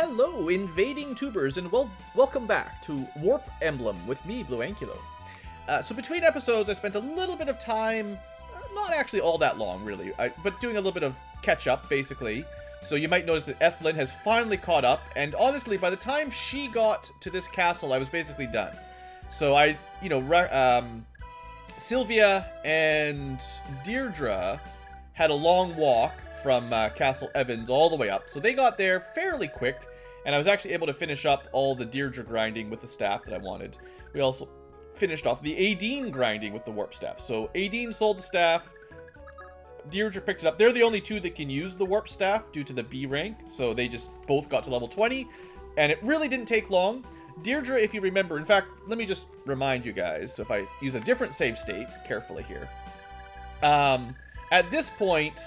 Hello, invading tubers, and welcome back to Warp Emblem with me, BlueAnkylo. So between episodes, I spent a little bit of time, not actually all that long, really, but doing a little bit of catch-up, basically. So you might notice that Ethlyn has finally caught up, and honestly, by the time she got to this castle, I was basically done. So Sylvia and Deirdre had a long walk from Castle Evans all the way up. So they got there fairly quick, and I was actually able to finish up all the Deirdre grinding with the staff that I wanted. We also finished off the Adean grinding with the warp staff. So Adean sold the staff, Deirdre picked it up. They're the only two that can use the warp staff due to the B rank, so they just both got to level 20, and it really didn't take long. Deirdre, if you remember, in fact, let me just remind you guys, so if I use a different save state carefully here. At this point,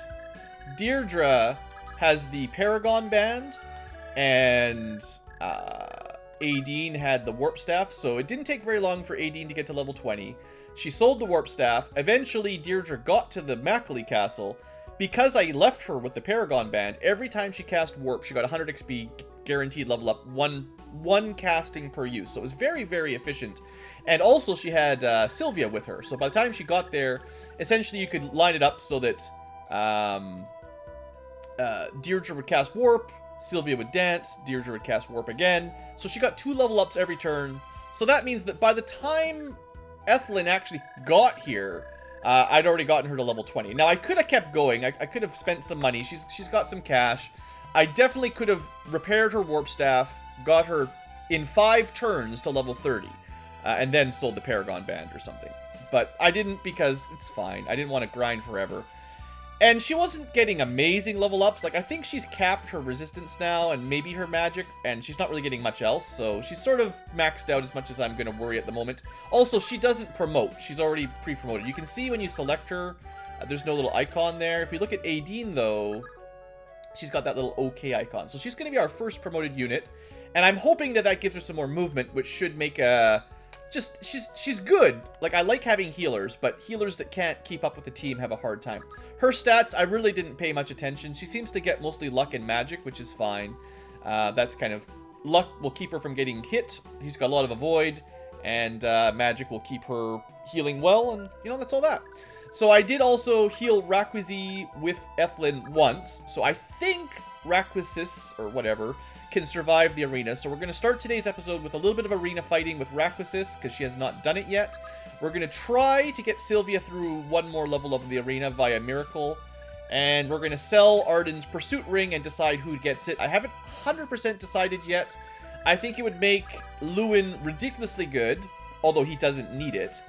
Deirdre has the Paragon Band, and Adean had the Warp Staff, so it didn't take very long for Adean to get to level 20. She sold the Warp Staff. Eventually, Deirdre got to the Mackley Castle. Because I left her with the Paragon Band, every time she cast Warp, she got 100 XP, guaranteed level up, one casting per use. So it was very, very efficient. And also, she had Sylvia with her. So by the time she got there, essentially, you could line it up so that Deirdre would cast Warp, Sylvia would dance, Deirdre would cast Warp again. So she got 2 level ups every turn. So that means that by the time Ethlyn actually got here, I'd already gotten her to level 20. Now, I could have kept going. I could have spent some money. She's got some cash. I definitely could have repaired her Warp Staff, got her in 5 turns to level 30, and then sold the Paragon Band or something. But I didn't because it's fine. I didn't want to grind forever. And she wasn't getting amazing level ups. Like, I think she's capped her resistance now and maybe her magic, and she's not really getting much else. So she's sort of maxed out as much as I'm going to worry at the moment. Also, she doesn't promote. She's already pre-promoted. You can see when you select her, there's no little icon there. If we look at Adean, though, she's got that little OK icon. So she's going to be our first promoted unit. And I'm hoping that that gives her some more movement, which should make a... she's good. Like, I like having healers, but healers that can't keep up with the team have a hard time. Her stats, I really didn't pay much attention. She seems to get mostly luck and magic, which is fine. That's kind of... Luck will keep her from getting hit. He's got a lot of avoid, and magic will keep her healing well, and, you know, that's all that. So I did also heal Rayquaza with Ethlyn once, so I think Rayquaza, or whatever, can survive the arena. So we're going to start today's episode with a little bit of arena fighting with Rayquaza, because she has not done it yet. We're going to try to get Sylvia through one more level of the arena via Miracle, and we're going to sell Arden's Pursuit Ring and decide who gets it. I haven't 100% decided yet. I think it would make Lewin ridiculously good, although he doesn't need it.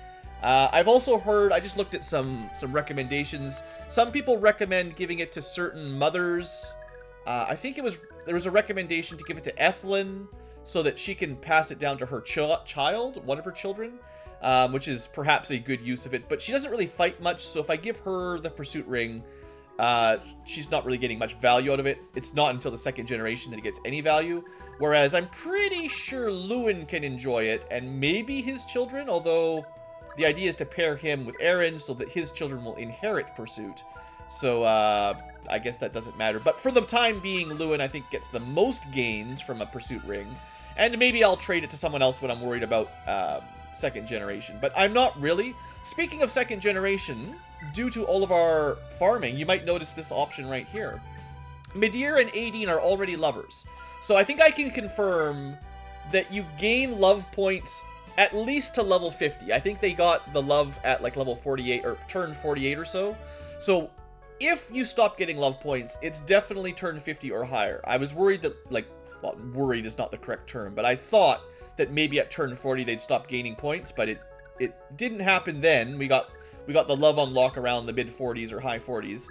I've also heard, I just looked at some recommendations. Some people recommend giving it to certain mothers. I think there was a recommendation to give it to Ethlyn so that she can pass it down to her child, one of her children, which is perhaps a good use of it. But she doesn't really fight much, so if I give her the Pursuit Ring, she's not really getting much value out of it. It's not until the 2nd generation that it gets any value. Whereas I'm pretty sure Lewin can enjoy it, and maybe his children, although the idea is to pair him with Aaron so that his children will inherit Pursuit. So, I guess that doesn't matter. But for the time being, Lewin, I think, gets the most gains from a Pursuit Ring. And maybe I'll trade it to someone else when I'm worried about 2nd generation. But I'm not really. Speaking of 2nd generation, due to all of our farming, you might notice this option right here. Midir and Adean are already lovers. So I think I can confirm that you gain love points at least to level 50. I think they got the love at like level 48 or turn 48 or so. So if you stop getting love points, it's definitely turn 50 or higher. I was worried that, like, well, worried is not the correct term, but I thought that maybe at turn 40 they'd stop gaining points, but it didn't happen then. We got the love unlock around the mid 40s or high 40s.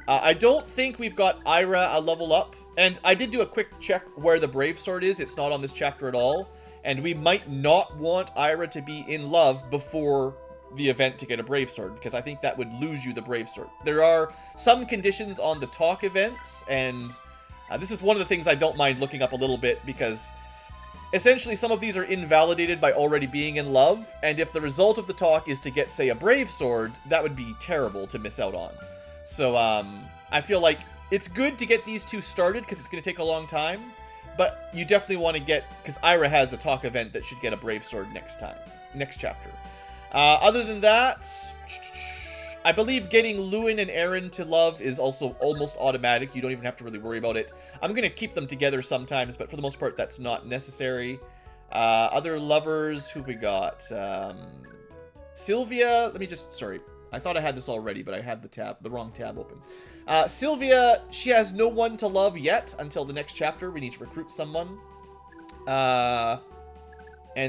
I don't think we've got Ira a level up, and I did do a quick check where the Brave Sword is. It's not on this chapter at all, and we might not want Ira to be in love before the event to get a Brave Sword, because I think that would lose you the Brave Sword. There are some conditions on the talk events, and this is one of the things I don't mind looking up a little bit, because essentially some of these are invalidated by already being in love, and if the result of the talk is to get, say, a Brave Sword, that would be terrible to miss out on. So I feel like it's good to get these two started, because it's going to take a long time, But you definitely want to get, because Ira has a talk event that should get a Brave Sword next chapter. Other than that, I believe getting Lewin and Aaron to love is also almost automatic. You don't even have to really worry about it. I'm going to keep them together sometimes, but for the most part, that's not necessary. Other lovers, who've we got? Sylvia, let me just, sorry. I thought I had this already, but I had the wrong tab open. Sylvia, she has no one to love yet until the next chapter. We need to recruit someone. And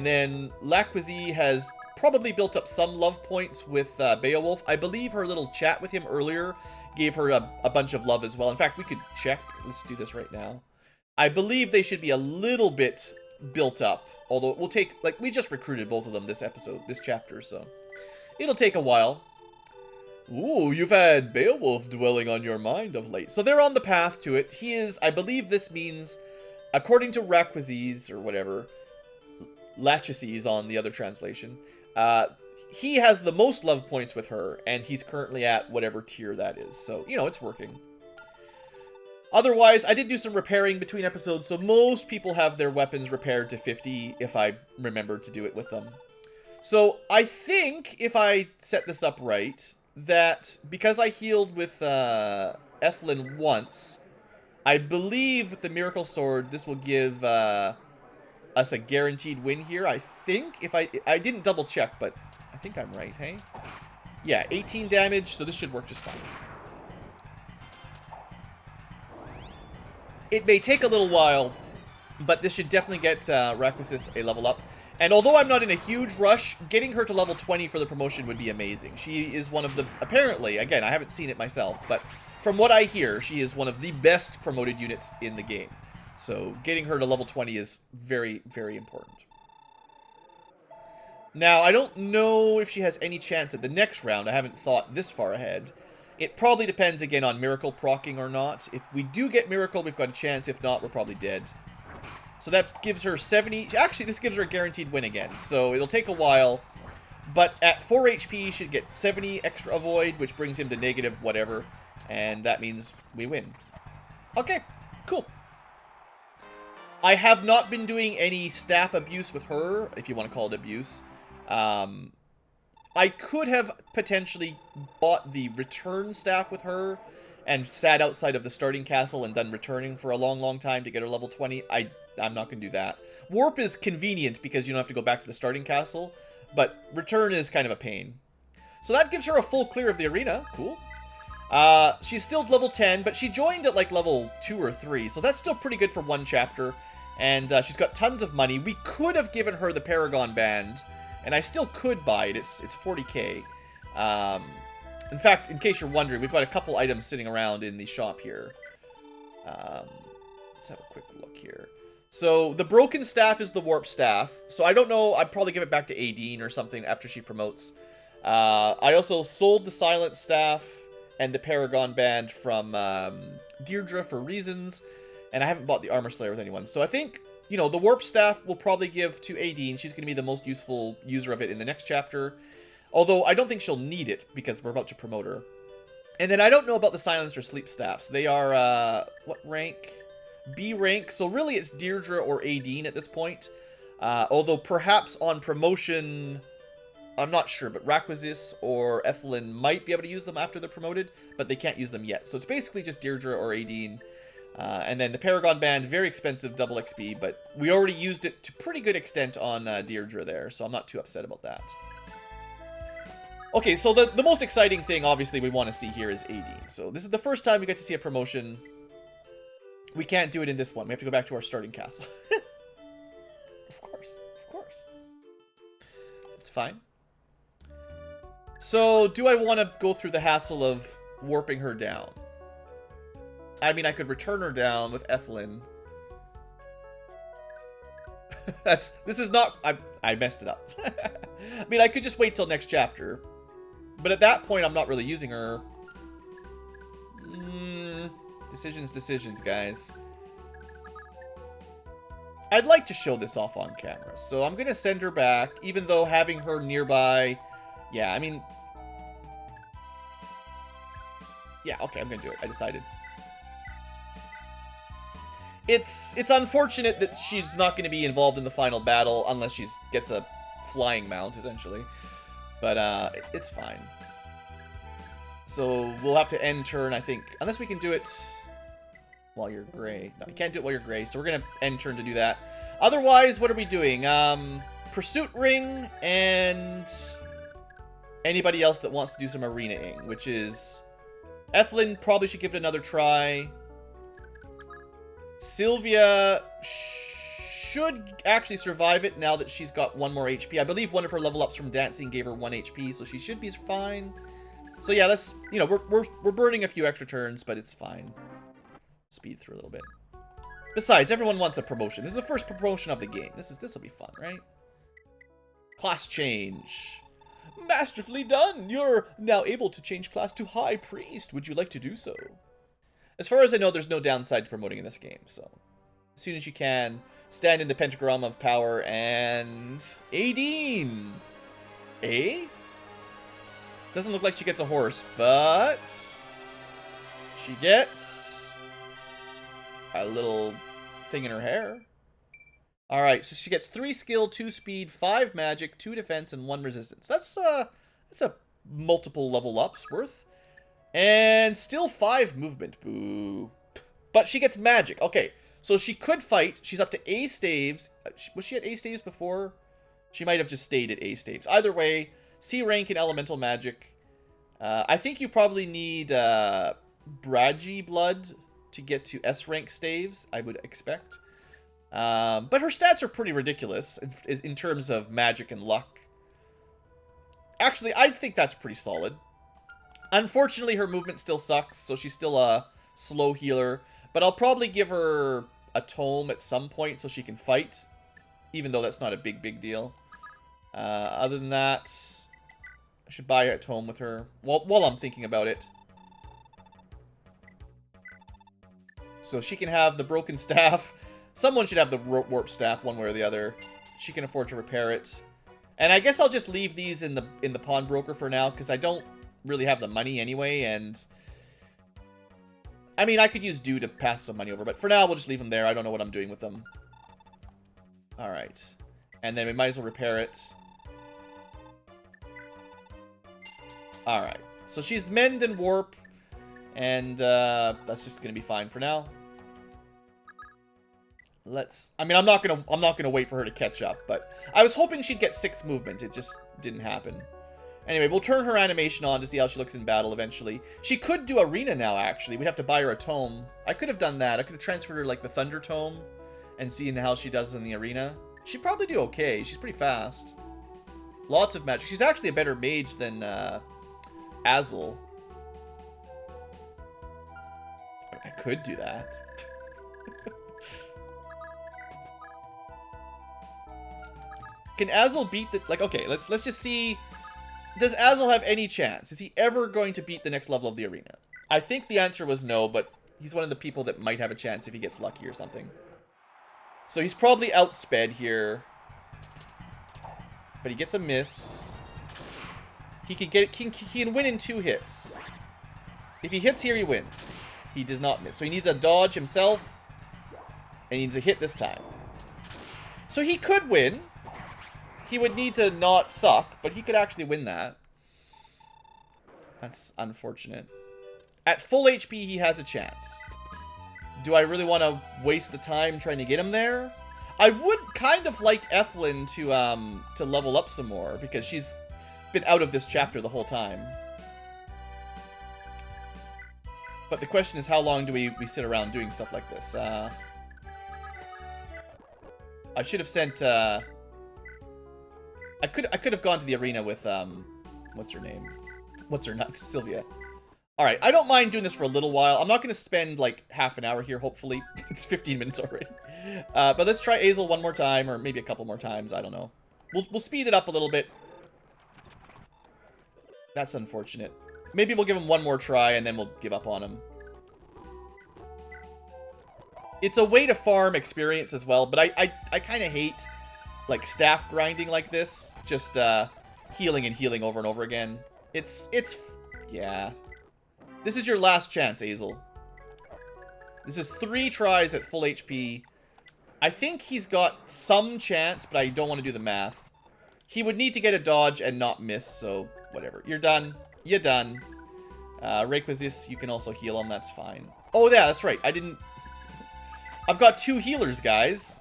then Lacquizzy has probably built up some love points with Beowulf. I believe her little chat with him earlier gave her a bunch of love as well. In fact, we could check. Let's do this right now. I believe they should be a little bit built up. Although it will take, like, we just recruited both of them this chapter, so it'll take a while. Ooh, you've had Beowulf dwelling on your mind of late. So they're on the path to it. He is, I believe this means, according to Raquizes, or whatever, Lachesis on the other translation, he has the most love points with her, and he's currently at whatever tier that is. So, you know, it's working. Otherwise, I did do some repairing between episodes, so most people have their weapons repaired to 50, if I remember to do it with them. So, I think, if I set this up right, that because I healed with Ethlin once, I believe with the Miracle Sword, this will give us a guaranteed win here. I think, if I didn't double check, but I think I'm right, hey? Yeah, 18 damage, so this should work just fine. It may take a little while, but this should definitely get Raquizes a level up. And although I'm not in a huge rush, getting her to level 20 for the promotion would be amazing. She is one of the, apparently, again, I haven't seen it myself, but from what I hear, she is one of the best promoted units in the game. So getting her to level 20 is very, very important. Now, I don't know if she has any chance at the next round. I haven't thought this far ahead. It probably depends, again, on Miracle proccing or not. If we do get Miracle, we've got a chance. If not, we're probably dead. So that gives her 70... Actually, this gives her a guaranteed win again. So it'll take a while. But at 4 HP, she should get 70 extra avoid, which brings him to negative whatever. And that means we win. Okay, cool. I have not been doing any staff abuse with her, if you want to call it abuse. I could have potentially bought the return staff with her and sat outside of the starting castle and done returning for a long, long time to get her level 20. I'm not going to do that. Warp is convenient because you don't have to go back to the starting castle, but return is kind of a pain. So that gives her a full clear of the arena. Cool. She's still level 10, but she joined at like level 2 or 3, so that's still pretty good for one chapter. And she's got tons of money. We could have given her the Paragon Band, and I still could buy it. It's 40k. In fact, in case you're wondering, we've got a couple items sitting around in the shop here. Let's have a quick look here. So, the Broken Staff is the Warp Staff. So, I don't know. I'd probably give it back to Adean or something after she promotes. I also sold the Silent Staff and the Paragon Band from Deirdre for reasons. And I haven't bought the Armor Slayer with anyone. So, I think, you know, the Warp Staff will probably give to Adean. She's going to be the most useful user of it in the next chapter. Although, I don't think she'll need it because we're about to promote her. And then I don't know about the Silence or Sleep Staffs. They are, what rank? B rank. So really it's Deirdre or Adean at this point. Although perhaps on promotion, I'm not sure. But Raquizes or Ethelyn might be able to use them after they're promoted. But they can't use them yet. So it's basically just Deirdre or Adean. And then the Paragon Band, very expensive, double XP. But we already used it to pretty good extent on Deirdre there. So I'm not too upset about that. Okay, so the most exciting thing, obviously, we want to see here is Adean. So this is the first time we get to see a promotion. We can't do it in this one. We have to go back to our starting castle. Of course. Of course. It's fine. So, do I want to go through the hassle of warping her down? I mean, I could return her down with Ethelyn. This is not... I messed it up. I mean, I could just wait till next chapter. But at that point, I'm not really using her. Decisions, guys. I'd like to show this off on camera. So I'm going to send her back, even though having her nearby... Yeah, I mean... Yeah, okay, I'm going to do it. I decided. It's unfortunate that she's not going to be involved in the final battle unless she gets a flying mount, essentially. But it's fine. So we'll have to end turn, I think. Unless we can do it while you're gray. No, you can't do it while you're gray, so we're going to end turn to do that. Otherwise, what are we doing? Pursuit Ring and anybody else that wants to do some arena-ing, which is... Ethlyn probably should give it another try. Sylvia should actually survive it now that she's got 1 more HP. I believe one of her level ups from dancing gave her 1 HP, so she should be fine. So yeah, let's, you know, we're burning a few extra turns, but it's fine. Speed through a little bit. Besides, everyone wants a promotion. This is the first promotion of the game. This will be fun, right? Class change. Masterfully done! You're now able to change class to High Priest. Would you like to do so? As far as I know, there's no downside to promoting in this game, so... As soon as you can, stand in the pentagram of power and... Adean! Eh? Doesn't look like she gets a horse, but... She gets... a little thing in her hair. Alright, so she gets 3 skill, 2 speed, 5 magic, 2 defense, and 1 resistance. That's a multiple level ups worth. And still 5 movement. Boo. But she gets magic. Okay, so she could fight. She's up to A staves. Was she at A staves before? She might have just stayed at A staves. Either way, C rank in elemental magic. I think you probably need Bragy blood to get to S rank staves, I would expect. But her stats are pretty ridiculous in terms of magic and luck. Actually, I think that's pretty solid. Unfortunately, her movement still sucks, so she's still a slow healer. But I'll probably give her a tome at some point so she can fight, even though that's not a big deal. Other than that, I should buy a tome with her while I'm thinking about it. So she can have the broken staff. Someone should have the warp staff one way or the other. She can afford to repair it. And I guess I'll just leave these in the pawnbroker for now, because I don't really have the money anyway, and... I mean, I could use Dew to pass some money over, but for now, we'll just leave them there. I don't know what I'm doing with them. Alright. And then we might as well repair it. Alright. So she's Mend and Warp, and that's just gonna be fine for now. I mean, I'm not gonna wait for her to catch up, but I was hoping she'd get 6 movement. It just didn't happen. Anyway, we'll turn her animation on to see how she looks in battle eventually. She could do arena now, actually. We'd have to buy her a tome. I could have done that. I could have transferred her, like, the Thunder Tome and seen how she does in the arena. She'd probably do okay. She's pretty fast. Lots of magic. She's actually a better mage than Azel. I could do that. Can Azel beat the... Like, okay, let's just see... Does Azel have any chance? Is he ever going to beat the next level of the arena? I think the answer was no, but he's one of the people that might have a chance if he gets lucky or something. So he's probably outsped here. But he gets a miss. He can win in 2 hits. If he hits here, he wins. He does not miss. So he needs a dodge himself. And he needs a hit this time. So he could win. He would need to not suck, but he could actually win that. That's unfortunate. At full HP, he has a chance. Do I really want to waste the time trying to get him there? I would kind of like Ethlyn to level up some more, because she's been out of this chapter the whole time. But the question is, how long do we sit around doing stuff like this? I should have sent... I could have gone to the arena with, what's her name? What's her nuts? Sylvia. Alright, I don't mind doing this for a little while. I'm not going to spend, like, half an hour here, hopefully. It's 15 minutes already. But let's try Azel one more time, or maybe a couple more times. I don't know. We'll speed it up a little bit. That's unfortunate. Maybe we'll give him one more try, and then we'll give up on him. It's a way to farm experience as well, but I kind of hate... like staff grinding like this, just healing and healing over and over again. It's yeah. This is your last chance, Azel. This is 3 tries at full HP. I think he's got some chance, but I don't want to do the math. He would need to get a dodge and not miss, so whatever. You're done. You're done. Rayquaziz, you can also heal him. That's fine. Oh, yeah, that's right. I've got 2 healers, guys.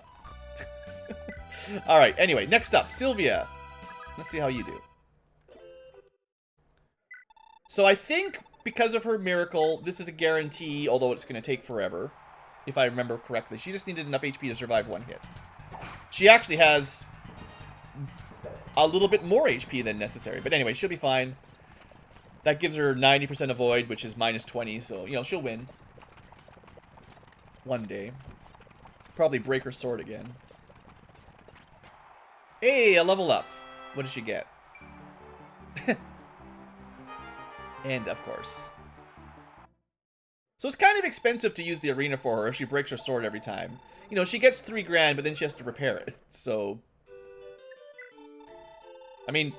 Alright, anyway, next up, Sylvia. Let's see how you do. So I think because of her miracle, this is a guarantee, although it's going to take forever. If I remember correctly. She just needed enough HP to survive 1 hit. She actually has a little bit more HP than necessary. But anyway, she'll be fine. That gives her 90% avoid, which is minus 20. So, you know, she'll win. One day. Probably break her sword again. Hey, a level up. What does she get? And, of course. So it's kind of expensive to use the arena for her if she breaks her sword every time. You know, she gets 3 grand, but then she has to repair it. So, I mean,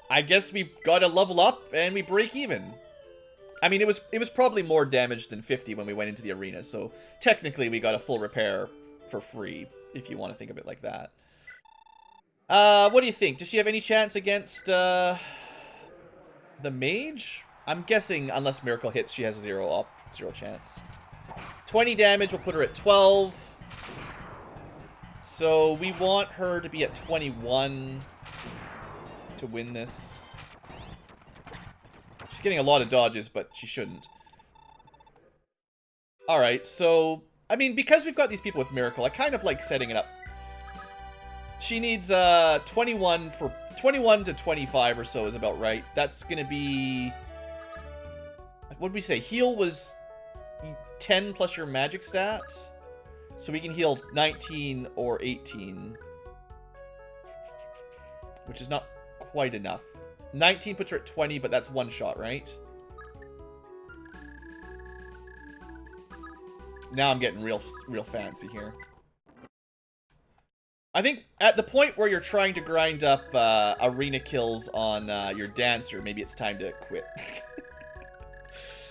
I guess we got to level up and we break even. I mean, it was probably more damage than 50 when we went into the arena. So technically, we got a full repair for free, if you want to think of it like that. What do you think? Does she have any chance against the mage? I'm guessing unless Miracle hits, she has 0 chance. 20 damage will put her at 12. So we want her to be at 21 to win this. She's getting a lot of dodges, but she shouldn't. Alright, so, I mean, because we've got these people with Miracle, I kind of like setting it up. She needs 21 to 25 or so is about right. That's going to be... What did we say? Heal was 10 plus your magic stat. So we can heal 19 or 18. Which is not quite enough. 19 puts her at 20, but that's 1 shot, right? Now I'm getting real fancy here. I think at the point where you're trying to grind up arena kills on your dancer, maybe it's time to quit.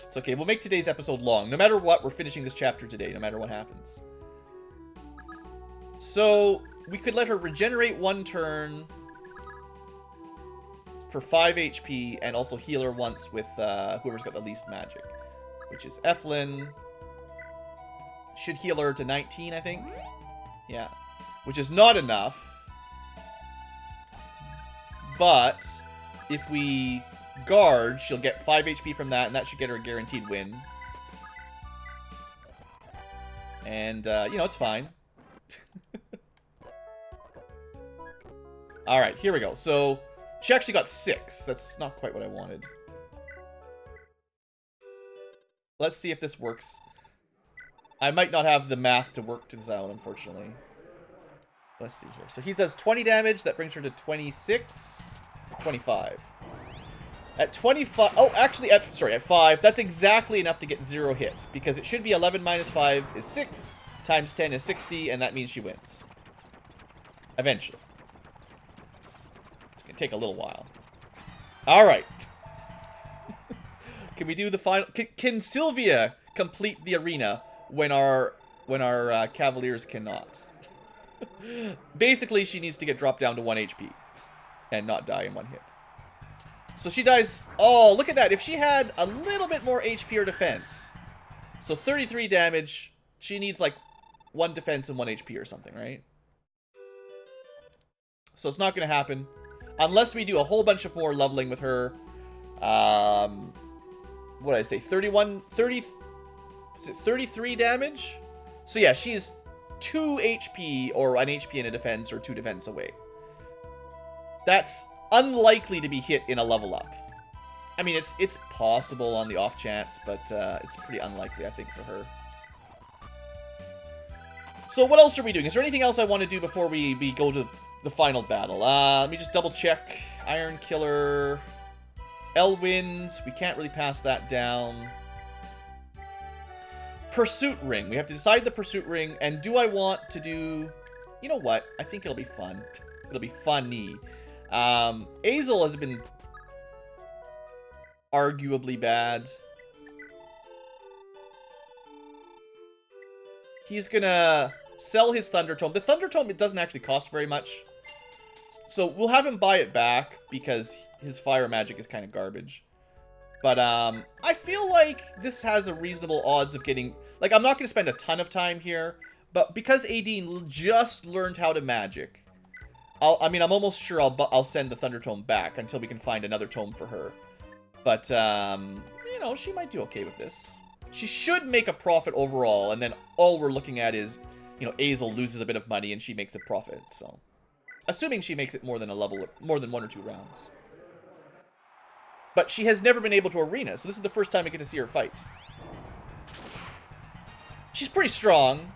It's okay, we'll make today's episode long. No matter what, we're finishing this chapter today, no matter what happens. So, we could let her regenerate 1 turn for 5 HP, and also heal her once with whoever's got the least magic, which is Ethlyn. Should heal her to 19, I think. Yeah. Which is not enough. But if we guard, she'll get 5 HP from that, and that should get her a guaranteed win. And, you know, it's fine. Alright, here we go. So, she actually got 6. That's not quite what I wanted. Let's see if this works. I might not have the math to work this out, unfortunately. Let's see here. So he does 20 damage. That brings her to 26. 25. At 25... Oh, actually, at 5. That's exactly enough to get 0 hits. Because it should be 11 minus 5 is 6. Times 10 is 60. And that means she wins. Eventually. It's going to take a little while. Alright. Can we do the final... Can Sylvia complete the arena when our Cavaliers cannot? Basically, she needs to get dropped down to 1 HP. And not die in 1 hit. So she dies... Oh, look at that. If she had a little bit more HP or defense. So 33 damage. She needs like 1 defense and 1 HP or something, right? So it's not going to happen. Unless we do a whole bunch of more leveling with her. What did I say? 30... Is it 33 damage? So yeah, she's 2 HP or 1 HP and a defense or 2 defense away. That's unlikely to be hit in a level up. I mean, it's possible on the off chance, but it's pretty unlikely, I think, for her. So what else are we doing? Is there anything else I want to do before we go to the final battle? Let me just double check. Iron Killer. Elwyn's. We can't really pass that down. Pursuit Ring. We have to decide the Pursuit Ring. And do I want to do... You know what? I think it'll be fun. It'll be funny. Azel has been arguably bad. He's gonna sell his Thunder Tome. The Thunder Tome, it doesn't actually cost very much. So we'll have him buy it back because his fire magic is kind of garbage. But I feel like this has a reasonable odds of getting... Like, I'm not going to spend a ton of time here. But because Adean just learned how to magic, I mean, I'm almost sure I'll send the Thunder Tome back until we can find another tome for her. But, you know, she might do okay with this. She should make a profit overall, and then all we're looking at is, you know, Azel loses a bit of money and she makes a profit, so... Assuming she makes it more than more than 1 or 2 rounds. But she has never been able to arena, so this is the first time we get to see her fight. She's pretty strong.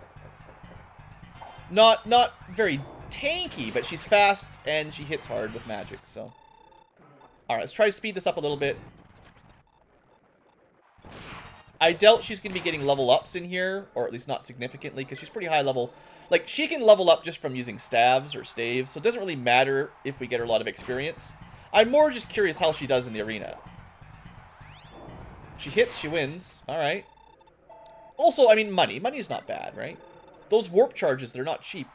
Not very tanky, but she's fast and she hits hard with magic, so... Alright, let's try to speed this up a little bit. I doubt she's going to be getting level ups in here, or at least not significantly, because she's pretty high level. Like, she can level up just from using staves or staves, so it doesn't really matter if we get her a lot of experience. I'm more just curious how she does in the arena. She hits, she wins. Alright. Also, I mean, money. Money's not bad, right? Those warp charges, they're not cheap.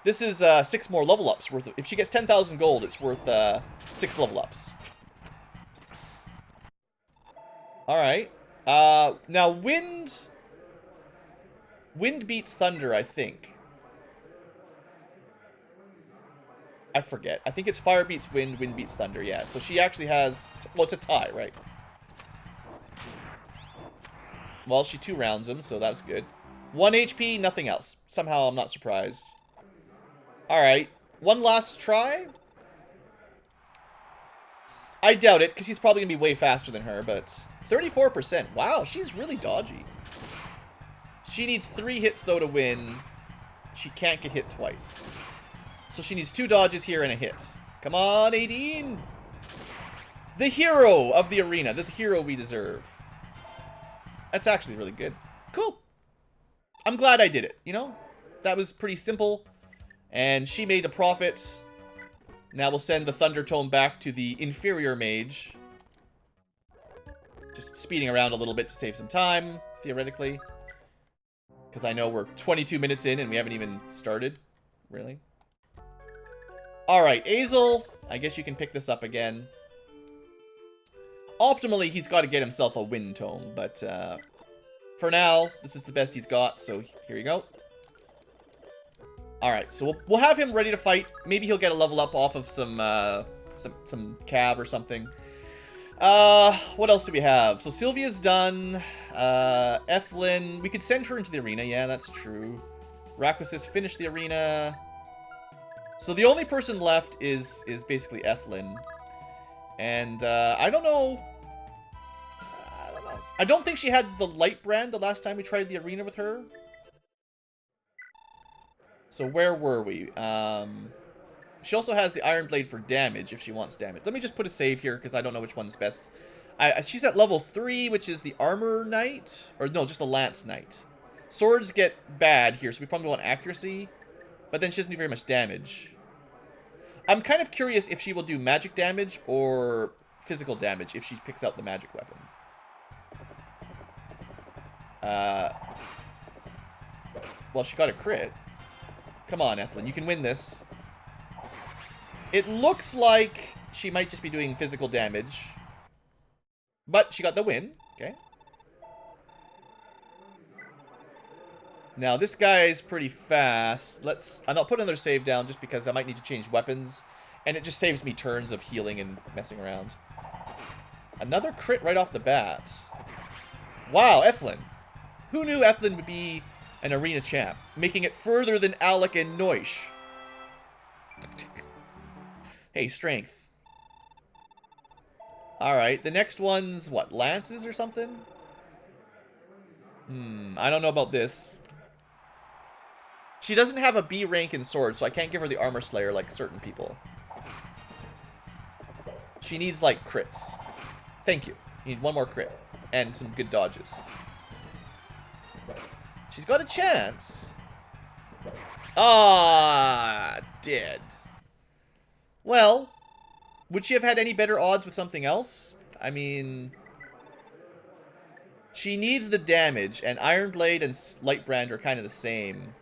This is 6 more level ups worth of... If she gets 10,000 gold, it's worth 6 level ups. Alright. Now, wind beats thunder, I think. I forget. I think it's fire beats wind, wind beats thunder, yeah. So she actually has... Well, it's a tie, right? Well, she 2 rounds him, so that's good. 1 HP, nothing else. Somehow, I'm not surprised. Alright. One last try? I doubt it, because he's probably going to be way faster than her, but... 34%. Wow, she's really dodgy. She needs 3 hits, though, to win. She can't get hit twice. So she needs 2 dodges here and a hit. Come on, Adean! The hero of the arena. The hero we deserve. That's actually really good. Cool. I'm glad I did it, you know? That was pretty simple. And she made a profit. Now we'll send the Thunder Tome back to the inferior mage. Just speeding around a little bit to save some time, theoretically. Because I know we're 22 minutes in and we haven't even started. Really? Alright, Azel. I guess you can pick this up again. Optimally, he's got to get himself a Wind Tome, but for now, this is the best he's got, so here you go. Alright, so we'll have him ready to fight. Maybe he'll get a level up off of some cav or something. What else do we have? So Sylvia's done. Ethlyn, we could send her into the arena. Yeah, that's true. Raquis's finished the arena. So the only person left is basically Ethlyn. And, I don't know. I don't think she had the light brand the last time we tried the arena with her. So where were we? She also has the Iron Blade for damage if she wants damage. Let me just put a save here because I don't know which one's best. She's at level 3, which is the Armor Knight. Or no, just the Lance Knight. Swords get bad here, so we probably want accuracy. But then she doesn't do very much damage. I'm kind of curious if she will do magic damage or physical damage if she picks out the magic weapon. Well, she got a crit. Come on, Ethlyn, you can win this. It looks like she might just be doing physical damage. But she got the win. Okay. Now, this guy's pretty fast. And I'll put another save down just because I might need to change weapons. And it just saves me turns of healing and messing around. Another crit right off the bat. Wow, Ethlyn. Who knew Ethlyn would be an arena champ? Making it further than Alec and Noish. Hey, strength. Alright, the next one's, what, lances or something? I don't know about this. She doesn't have a B rank in sword, so I can't give her the Armor Slayer like certain people. She needs, like, crits. Thank you. You need one more crit. And some good dodges. She's got a chance. Ah, dead. Well, would she have had any better odds with something else? I mean, She needs the damage, and Iron Blade and Lightbrand are kind of the same.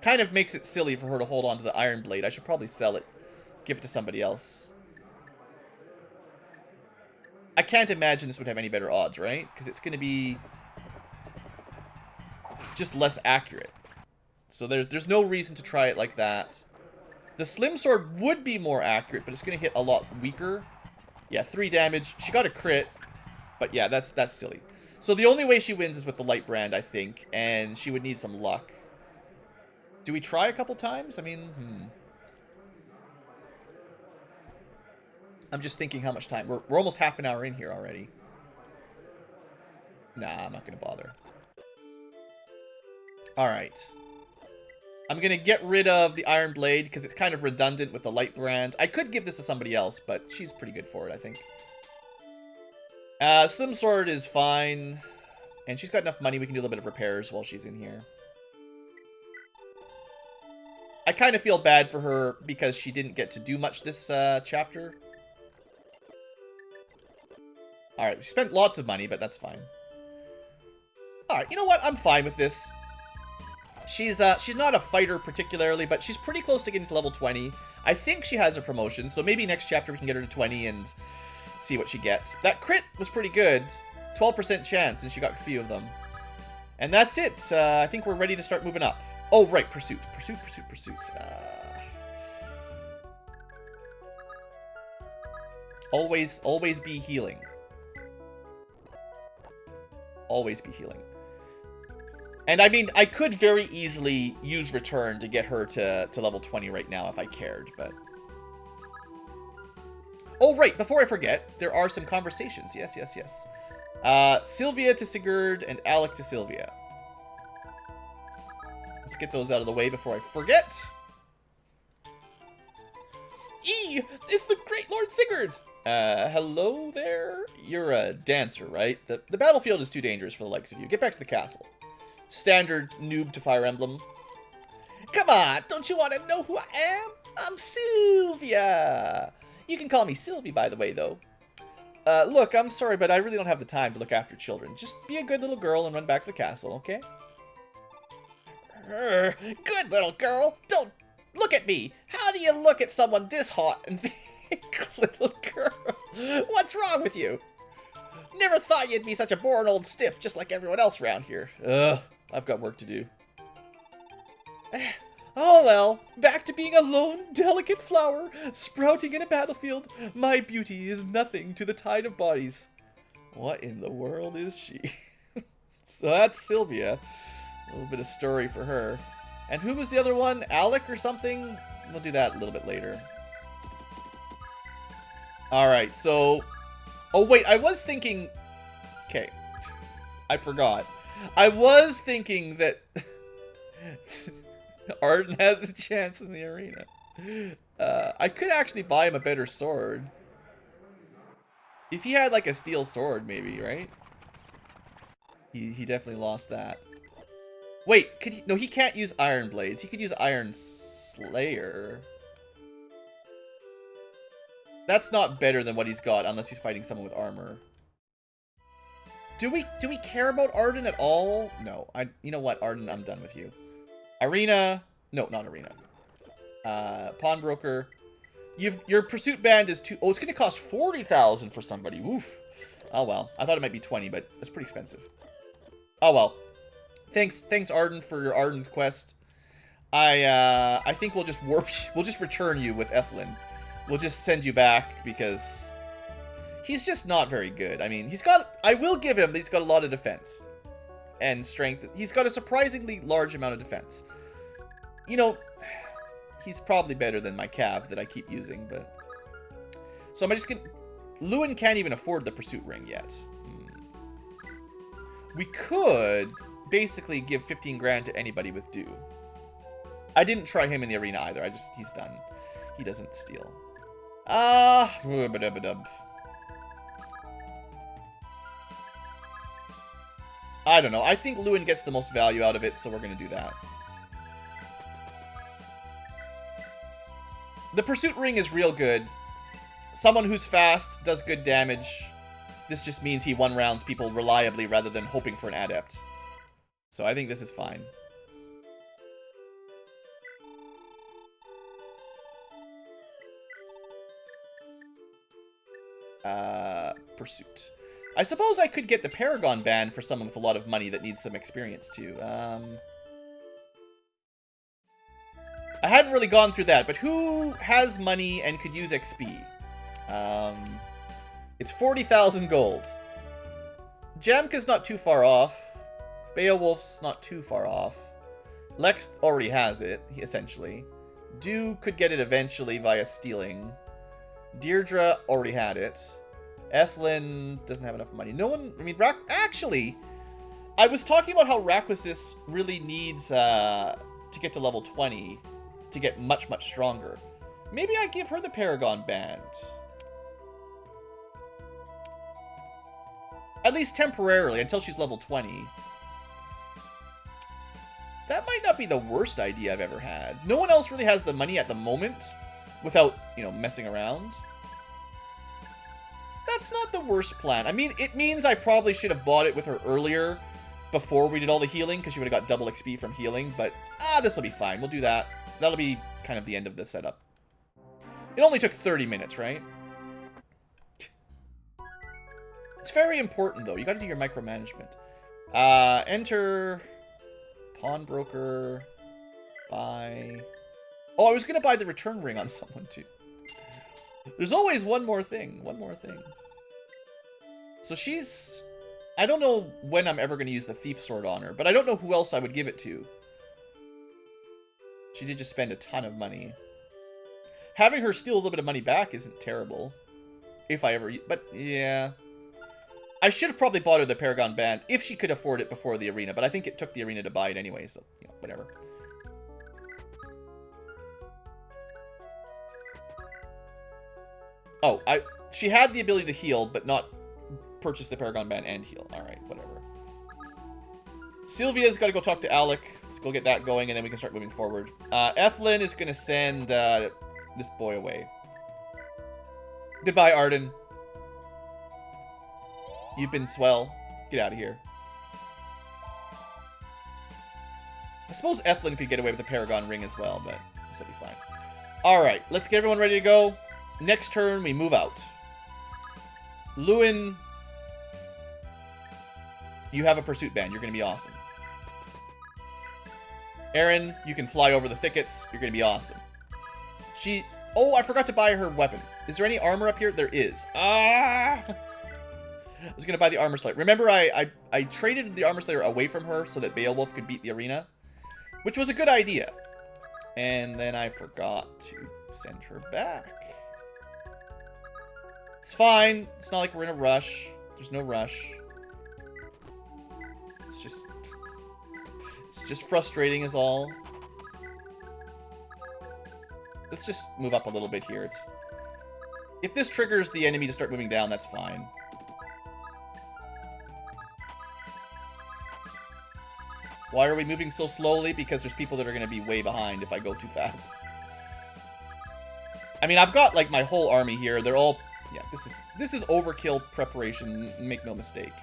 Kind of makes it silly for her to hold on to the Iron Blade. I should probably sell it. Give it to somebody else. I can't imagine this would have any better odds, right? Because it's going to be just less accurate. So there's no reason to try it like that. The Slim Sword would be more accurate, but it's going to hit a lot weaker. Yeah, 3 damage. She got a crit. But yeah, that's silly. So the only way she wins is with the Lightbrand, I think. And she would need some luck. Do we try a couple times? I mean, I'm just thinking how much time. We're almost half an hour in here already. Nah, I'm not going to bother. Alright. I'm going to get rid of the Iron Blade because it's kind of redundant with the Lightbrand. I could give this to somebody else, but she's pretty good for it, I think. Slim Sword is fine. And she's got enough money we can do a little bit of repairs while she's in here. I kind of feel bad for her because she didn't get to do much this chapter. Alright, she spent lots of money, but that's fine. Alright, you know what? I'm fine with this. She's not a fighter particularly, but she's pretty close to getting to level 20. I think she has a promotion, so maybe next chapter we can get her to 20 and see what she gets. That crit was pretty good. 12% chance, and she got a few of them. And that's it. I think we're ready to start moving up. Oh, right, pursuit. Pursuit. Always be healing. Always be healing. And I mean, I could very easily use return to get her to level 20 right now if I cared, but... Oh, right, before I forget, there are some conversations. Yes. Sylvia to Sigurd and Alec to Sylvia. Let's get those out of the way before I forget. It's the great Lord Sigurd! Hello there? You're a dancer, right? The battlefield is too dangerous for the likes of you. Get back to the castle. Standard noob to Fire Emblem. Come on, don't you want to know who I am? I'm Sylvia! You can call me Sylvie, by the way, though. Look, I'm sorry, but I really don't have the time to look after children. Just be a good little girl and run back to the castle, okay? Good little girl! Don't look at me! How do you look at someone this hot and think, little girl? What's wrong with you? Never thought you'd be such a boring old stiff just like everyone else around here. Ugh, I've got work to do. Oh well, back to being a lone, delicate flower, sprouting in a battlefield. My beauty is nothing to the tide of bodies. What in the world is she? So that's Sylvia. A little bit of story for her. And who was the other one? Alec or something? We'll do that a little bit later. Alright, so... Oh wait, I was thinking... Okay. I forgot. I was thinking that... Arden has a chance in the arena. I could actually buy him a better sword. If he had like a steel sword, maybe, right? He definitely lost that. Wait, could he... No, he can't use Iron Blades. He could use Iron Slayer. That's not better than what he's got unless he's fighting someone with armor. Do we care about Arden at all? No. You know what, Arden, I'm done with you. Arena. No, not Arena. Pawnbroker. Your pursuit band is oh, it's gonna cost 40,000 for somebody. Oof. Oh well. I thought it might be 20, but that's pretty expensive. Oh well. Thanks Arden for your Arden's quest. I think we'll just we'll just return you with Ethelyn. We'll just send you back because he's just not very good. I mean, I will give him that he's got a lot of defense and strength. He's got a surprisingly large amount of defense. You know, he's probably better than my Cav that I keep using, but... So am I just gonna... Lewin can't even afford the pursuit ring yet. We could basically give 15 grand to anybody with due. I didn't try him in the arena either. He's done. He doesn't steal. I don't know. I think Lewin gets the most value out of it, so we're going to do that. The pursuit ring is real good. Someone who's fast does good damage. This just means he one-rounds people reliably rather than hoping for an adept. So I think this is fine. Pursuit. I suppose I could get the Paragon band for someone with a lot of money that needs some experience too. I hadn't really gone through that, but who has money and could use XP? It's 40,000 gold. Jamka's not too far off. Beowulf's not too far off. Lex already has it, essentially. Dew could get it eventually via stealing. Deirdre already had it. Ethlyn doesn't have enough money. No one... I mean, actually, I was talking about how Raquisiss really needs to get to level 20 to get much, much stronger. Maybe I give her the Paragon band. At least temporarily, until she's level 20. That might not be the worst idea I've ever had. No one else really has the money at the moment without, you know, messing around. That's not the worst plan. I mean, it means I probably should have bought it with her earlier before we did all the healing, because she would have got double XP from healing, but this will be fine. We'll do that. That'll be kind of the end of the setup. It only took 30 minutes, right? It's very important, though. You got to do your micromanagement. Enter pawnbroker. Buy. Oh, I was going to buy the return ring on someone, too. There's always one more thing. One more thing. So she's... I don't know when I'm ever going to use the thief sword on her, but I don't know who else I would give it to. She did just spend a ton of money. Having her steal a little bit of money back isn't terrible. If I ever... But, yeah... I should have probably bought her the Paragon band if she could afford it before the arena, but I think it took the arena to buy it anyway, so, you know, whatever. Oh, she had the ability to heal, but not purchase the Paragon band and heal. Alright, whatever. Sylvia's got to go talk to Alec. Let's go get that going, and then we can start moving forward. Ethlyn is going to send this boy away. Goodbye, Arden. You've been swell. Get out of here. I suppose Ethlyn could get away with the Paragon ring as well, but this will be fine. Alright, let's get everyone ready to go. Next turn, we move out. Lewin, you have a pursuit band. You're going to be awesome. Aaron, you can fly over the thickets. You're going to be awesome. Oh, I forgot to buy her weapon. Is there any armor up here? There is. Ah! I was going to buy the Armor Slayer. Remember, I traded the Armor Slayer away from her so that Beowulf could beat the arena, which was a good idea. And then I forgot to send her back. It's fine. It's not like we're in a rush. There's no rush. It's just frustrating is all. Let's just move up a little bit here. If this triggers the enemy to start moving down, that's fine. Why are we moving so slowly? Because there's people that are going to be way behind if I go too fast. I mean, I've got, like, my whole army here. They're all... Yeah, this is overkill preparation. Make no mistake.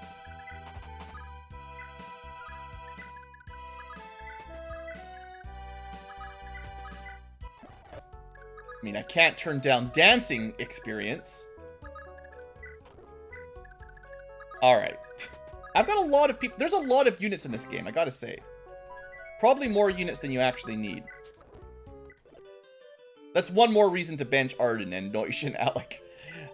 I mean, I can't turn down dancing experience. Alright. I've got a lot of people. There's a lot of units in this game, I gotta say. Probably more units than you actually need. That's one more reason to bench Arden and Noish and Alec.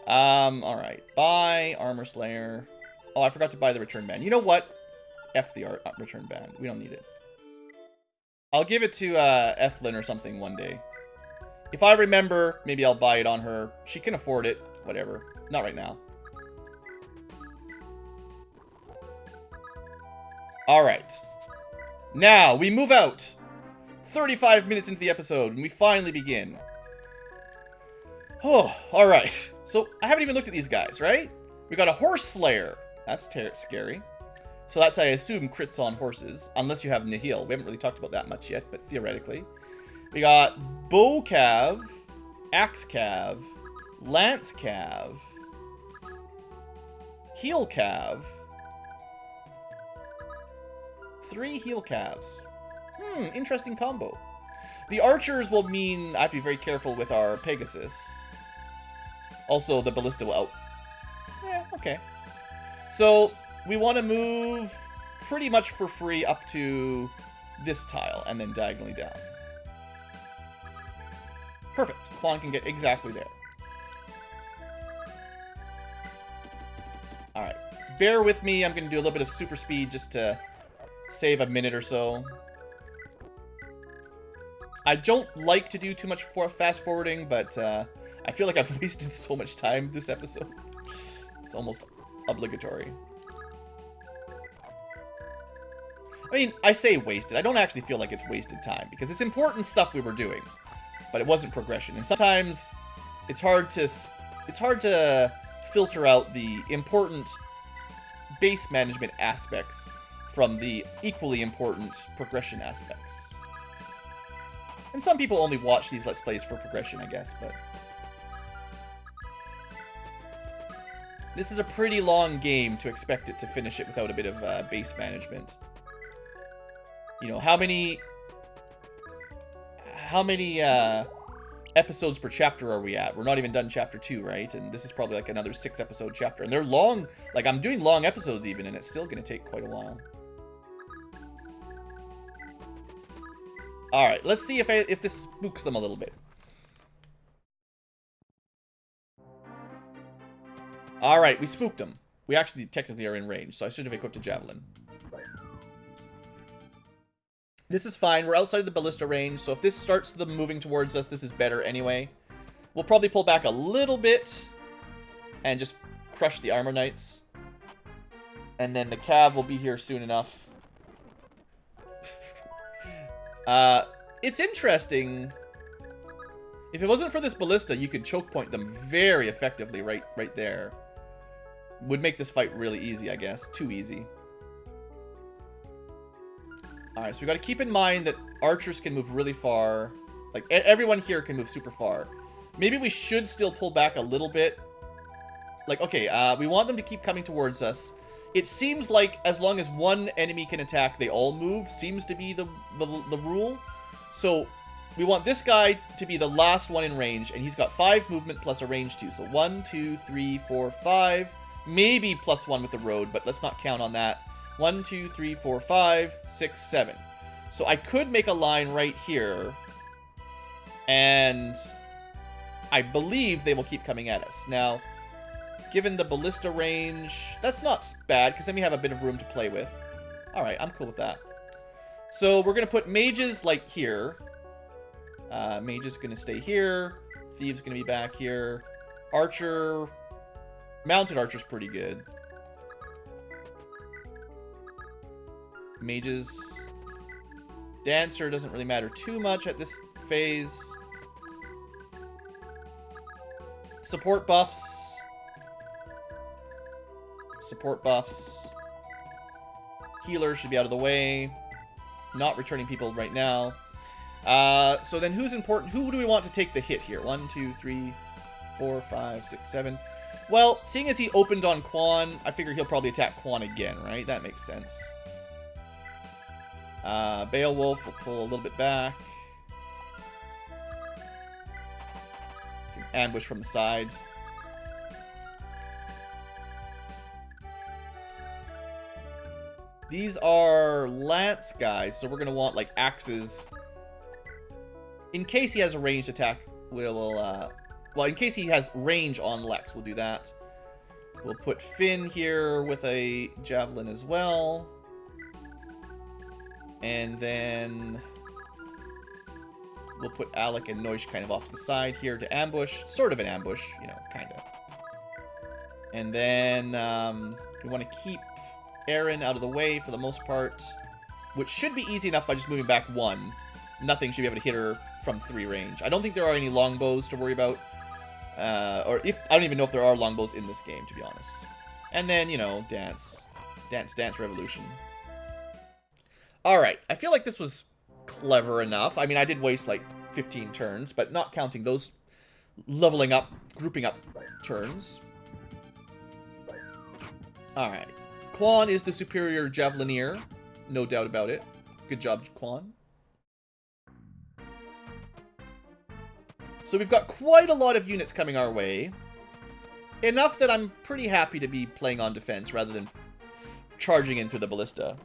Alright. Buy Armor Slayer. Oh, I forgot to buy the return band. You know what? F the return band. We don't need it. I'll give it to Ethlyn or something one day. If I remember, maybe I'll buy it on her. She can afford it. Whatever. Not right now. Alright. Now, we move out. 35 minutes into the episode, and we finally begin. Oh, alright. So, I haven't even looked at these guys, right? We got a Horse Slayer. That's scary. So that's, I assume, crits on horses. Unless you have Nihil. We haven't really talked about that much yet, but theoretically. We got Bow Cav, Axe Cav, Lance Cav, heal cav. 3 heal calves. Interesting combo. The archers will mean I have to be very careful with our Pegasus. Also, the ballista will out. Yeah, okay. So, we want to move pretty much for free up to this tile, and then diagonally down. Perfect. Quan can get exactly there. Alright. Bear with me. I'm going to do a little bit of super speed just to save a minute or so. I don't like to do too much fast forwarding, but I feel like I've wasted so much time this episode. It's almost obligatory. I mean, I say wasted. I don't actually feel like it's wasted time, because it's important stuff we were doing, but it wasn't progression. And sometimes it's hard to filter out the important base management aspects from the equally important progression aspects. And some people only watch these Let's Plays for progression, I guess, but... This is a pretty long game to expect it to finish it without a bit of base management. You know, how many episodes per chapter are we at? We're not even done chapter 2, right? And this is probably like another 6-episode chapter. And they're long. Like, I'm doing long episodes even, and it's still going to take quite a while. Alright, let's see if this spooks them a little bit. Alright, we spooked them. We actually technically are in range, so I should have equipped a javelin. This is fine. We're outside of the ballista range, so if this starts them moving towards us, this is better anyway. We'll probably pull back a little bit and just crush the armor knights. And then the cav will be here soon enough. It's interesting. If it wasn't for this ballista, you could choke point them very effectively right there. Would make this fight really easy, I guess. Too easy. Alright, so we got to keep in mind that archers can move really far. Like, everyone here can move super far. Maybe we should still pull back a little bit. Like, okay, we want them to keep coming towards us. It seems like as long as one enemy can attack, they all move. Seems to be the rule. So, we want this guy to be the last one in range, and he's got 5 movement plus a range 2. So 1, 2, 3, 4, 5. Maybe plus 1 with the road, but let's not count on that. 1, 2, 3, 4, 5, 6, 7. So I could make a line right here, and I believe they will keep coming at us. Now, given the ballista range, that's not bad, because then we have a bit of room to play with. Alright, I'm cool with that. So we're going to put mages, like, here. Mage is going to stay here. Thieves going to be back here. Archer. Mounted archer's pretty good. Mages. Dancer doesn't really matter too much at this phase. Support buffs. Support buffs. Healer should be out of the way. Not returning people right now. So then who's important? Who do we want to take the hit here? 1, 2, 3, 4, 5, 6, 7. Well, seeing as he opened on Quan, I figure he'll probably attack Quan again, right? That makes sense. Beowulf will pull a little bit back. Can ambush from the side. These are lance guys, so we're going to want, like, axes. In case he has a ranged attack, well, in case he has range on Lex, we'll do that. We'll put Finn here with a javelin as well. And then we'll put Alec and Noish kind of off to the side here to ambush. Sort of an ambush, you know, kind of. And then we want to keep Aaron out of the way for the most part, which should be easy enough by just moving back 1. Nothing should be able to hit her from 3 range. I don't think there are any longbows to worry about. I don't even know if there are longbows in this game, to be honest. And then, you know, Dance Revolution. Alright, I feel like this was clever enough. I mean, I did waste like 15 turns, but not counting those leveling up, grouping up turns. Alright. Quan is the superior javelinier. No doubt about it. Good job, Quan. So we've got quite a lot of units coming our way. Enough that I'm pretty happy to be playing on defense rather than charging in through the ballista.